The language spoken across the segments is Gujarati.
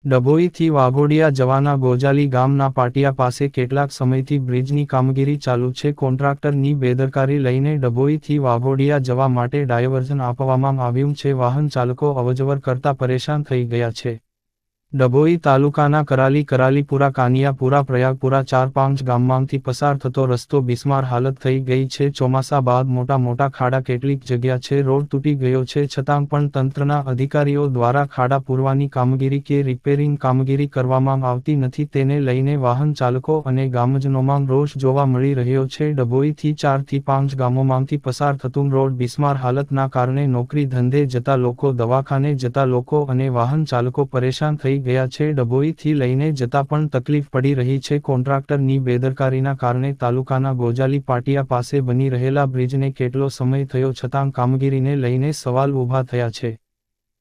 ડભોઈથી વાઘોડિયા જવાના ગોજાલી ગામના પાટિયા પાસે કેટલાક સમયથી બ્રિજની કામગીરી ચાલુ છે. કોન્ટ્રાક્ટરની બેદરકારી લઈને ડભોઈથી વાઘોડિયા જવા માટે ડાયવર્ઝન આપવામાં આવ્યું છે. વાહન ચાલકો અવરજવર કરતા પરેશાન થઈ ગયા છે. ડભોઈ તાલુકાના કરાલીપુરા કાનિયાપુરા પ્રયાગપુરા 4-5 ગામમાંથી પસાર થતો રસ્તો બિસ્માર હાલત થઈ ગઈ છે. ચોમાસા બાદ મોટા ખાડા કેટલીક જગ્યા છે રોડ તૂટી ગયો છે, છતાં પણ તંત્રના અધિકારીઓ દ્વારા ખાડા પૂરવાની કામગીરી કે રિપેરિંગ કામગીરી કરવામાં આવતી નથી. તેને લઈને વાહન ચાલકો અને ગામજનોમાં રોષ જોવા મળી રહ્યો છે. ડભોઈથી 4-5 ગામોમાંથી પસાર થતું રોડ બિસ્માર હાલતના કારણે નોકરી ધંધે જતા લોકો, દવાખાને જતા લોકો અને વાહન ચાલકો પરેશાન થઈ ગયા છે. ડભોઈથી લઈને જતા પણ તકલીફ પડી રહી છે. કોન્ટ્રાક્ટરની બેદરકારીના કારણે તાલુકાના ગોજાલી પાટિયા પાસે બની રહેલા બ્રિજને કેટલો સમય થયો છતાં કામગીરીને લઈને સવાલ ઊભા થયા છે.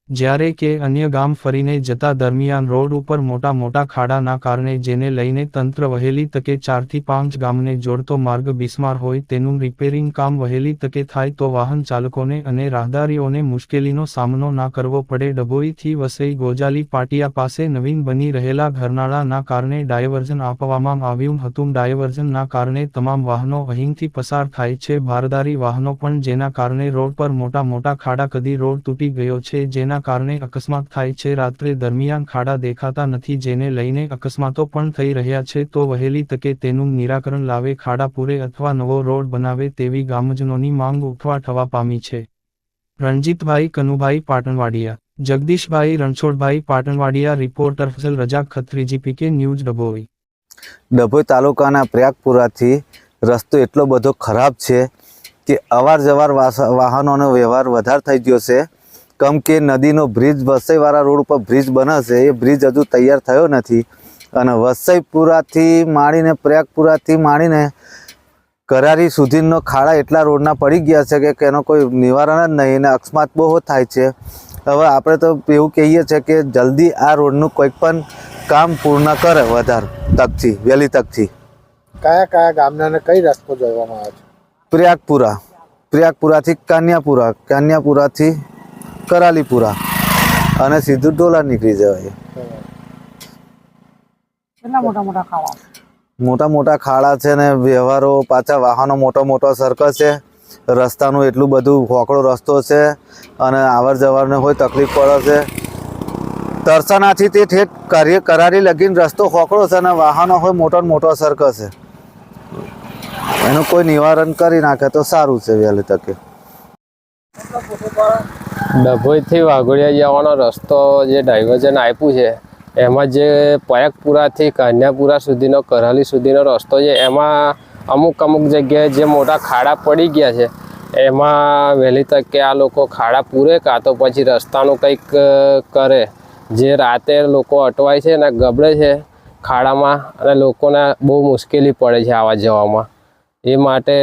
જ્યારે કે અન્ય ગામ ફરીને જતા દરમિયાન રોડ ઉપર મોટા ખાડાના કારણે જેને લઈને તંત્ર વહેલી તકે 4-5 ગામને જોડતો માર્ગ બિસ્માર હોય તેનું રિપેરિંગ કામ વહેલી તકે થાય તો વાહન ચાલકોને અને રાહદારીઓને મુશ્કેલીનો સામનો ના કરવો પડે. ડભોઈથી વસઈ ગોજાલી પાટિયા પાસે નવીન બની રહેલા ઘરનાળાના કારણે ડાયવર્ઝન આપવામાં આવ્યું હતું. ડાયવર્ઝનના કારણે તમામ વાહનો અહીંથી પસાર થાય છે. ભારદારી વાહનો પણ, જેના કારણે રોડ પર મોટા ખાડા કદી રોડ તૂટી ગયો છે, જેના કારણે અકસ્માત થાય છે. રાત્રે દરમિયાન ખાડા દેખાતા નથી, જેને લઈને અકસ્માતો પણ થઈ રહ્યા છે. તો વહેલી તકે તેનું નિરાકરણ લાવે, ખાડા પૂરે અથવા નવો રોડ બનાવે તેવી ગામજનોની માંગ ઉઠવા થવા પામી છે. રણજીતભાઈ કનુભાઈ પાટણવાડિયા, જગદીશભાઈ રણછોડભાઈ પાટણવાડિયા, રિપોર્ટર ફઝલ રજા ખત્રી, જીપીકે ન્યૂઝ, ડભોઈ. ડભોઈ તાલુકાના પ્રયાગપુરાથી રસ્તો એટલો બધો ખરાબ છે કે અવારજવાર વાહનોનો વ્યવહાર વધારે થઈ ગયો છે. કેમ કે નદીનો બ્રિજ, વસઈવાળા રોડ ઉપર બ્રિજ બને છે, એ બ્રિજ હજુ તૈયાર થયો નથી. અને વસઈપુરાથી માંડીને પ્રયાગપુરાથી માંડીને કરારી સુધીનો ખાડા એટલા રોડના પડી ગયા છે કે એનો કોઈ નિવારણ જ નહીં, અને અકસ્માત બહુ થાય છે. હવે આપણે તો એવું કહીએ છીએ કે જલ્દી આ રોડનું કોઈક પણ કામ પૂર્ણ કરે વધારે તકથી, વહેલી તકથી. કયા ગામના કઈ રસ્તો જોવામાં આવે છે? પ્રયાગપુરાથી કાનિયાપુરા, કાનિયાપુરાથી કરાલીપુરા અને સીધું ડોલા નીકળી જવાય. મોટા ખાડા છે ને વ્યવહારો પાછા, વાહનો મોટો સરકસ છે. રસ્તાનું એટલું બધું હોકળો રસ્તો છે અને આવર જવારને હોય તકલીફ પડે છે. તરસાનાથી તે ઠેઠ કરારી લગીને રસ્તો હોકળો છે અને વાહનો હોય મોટો સરકસ છે. એનું કોઈ નિવારણ કરી નાખે તો સારું છે વહેલી તકે. ડભોઈથી વાઘોડિયા જવાનો રસ્તો જે ડાયવર્ઝન આપ્યું છે, એમાં જે પ્રયાગપુરાથી કાન્યાપુરા સુધીનો, કરાલી સુધીનો રસ્તો છે, એમાં અમુક જગ્યાએ જે મોટા ખાડા પડી ગયા છે, એમાં વહેલી તકે આ લોકો ખાડા પૂરે કાં તો પછી રસ્તાનું કંઈક કરે. જે રાતે લોકો અટવાય છે અને ગબડે છે ખાડામાં, અને લોકોને બહુ મુશ્કેલી પડે છે આવવા જવામાં. એ માટે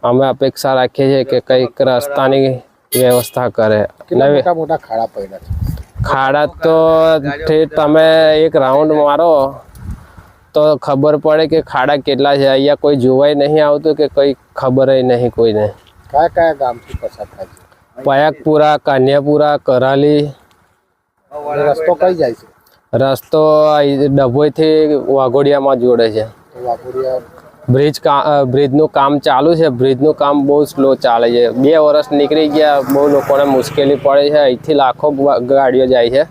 અમે અપેક્ષા રાખીએ છીએ કે કંઈક રસ્તાની વ્યવસ્થા કરે. મોટા ખાડા પડ્યા છે. ખાડા તો તમે એક રાઉન્ડ મારો તો ખબર પડે કે ખાડા કેટલા છે. અહીંયા કોઈ જોવાય નહીં આવતું કે કંઈ ખબર નહીં કોઈને. કયા ગામથી પસાર થાય છે? પ્રયાગપુરા, કાન્યાપુરા, કરાલી. રસ્તો કઈ જાય છે? રસ્તો ડભોઈથી વાઘોડિયામાં જોડે છે. બ્રિજનું કામ ચાલુ છે. બ્રિજનું કામ બહુ સ્લો ચાલે છે. 2 વર્ષ નીકળી ગયા, બહુ લોકોને મુશ્કેલી પડે છે. અહીંથી લાખો ગાડીઓ જાય છે.